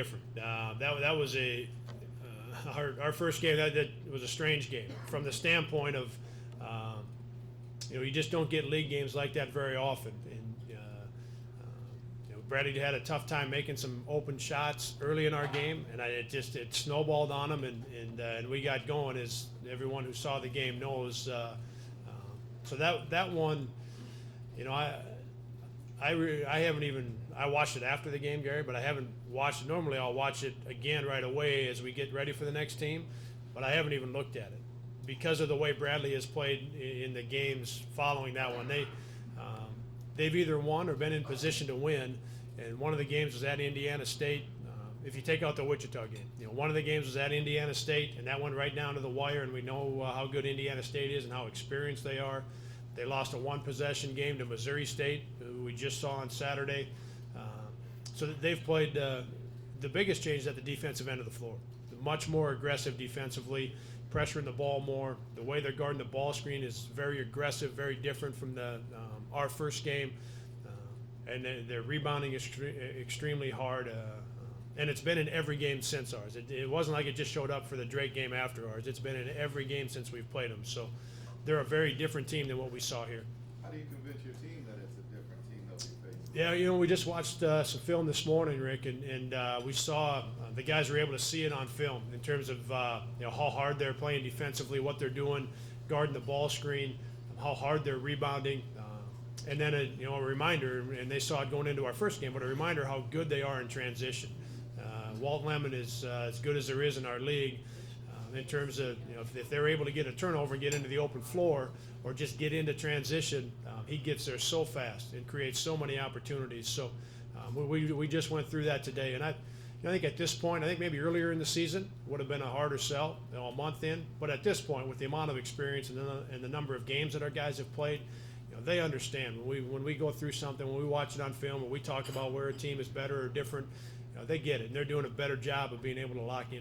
different. That was our first game. That was a strange game from the standpoint of you just don't get league games like that very often. And Bradley had a tough time making some open shots early in our game, and it snowballed on him, and we got going, as everyone who saw the game knows. So that one, I watched it after the game, Gary, but I haven't watched it. Normally I'll watch it again right away as we get ready for the next team, but I haven't even looked at it because of the way Bradley has played in the games following that one. They've either won or been in position to win, and one of the games was at Indiana State. If you take out the Wichita game, one of the games was at Indiana State, and that went right down to the wire, and we know how good Indiana State is and how experienced they are. They lost a one-possession game to Missouri State, who we just saw on Saturday. So they've played the biggest change is at the defensive end of the floor. Much more aggressive defensively, pressuring the ball more. The way they're guarding the ball screen is very aggressive, very different from our first game. And they're rebounding extremely hard. And it's been in every game since ours. It wasn't like it just showed up for the Drake game after ours. It's been in every game since we've played them. So they're a very different team than what we saw here. How do you convince your team that it's a different team that we face? Yeah, we just watched some film this morning, Rick, and we saw the guys were able to see it on film in terms of how hard they're playing defensively, what they're doing, guarding the ball screen, how hard they're rebounding. And then a reminder, and they saw it going into our first game, but a reminder how good they are in transition. Walt Lemon is as good as there is in our league in terms of if they're able to get a turnover and get into the open floor or just get into transition, he gets there so fast and creates so many opportunities. So we just went through that today, and I think at this point, I think maybe earlier in the season would have been a harder sell, a month in. But at this point, with the amount of experience and the number of games that our guys have played, they understand when we go through something, when we watch it on film, when we talk about where a team is better or different, they get it, and they're doing a better job of being able to lock in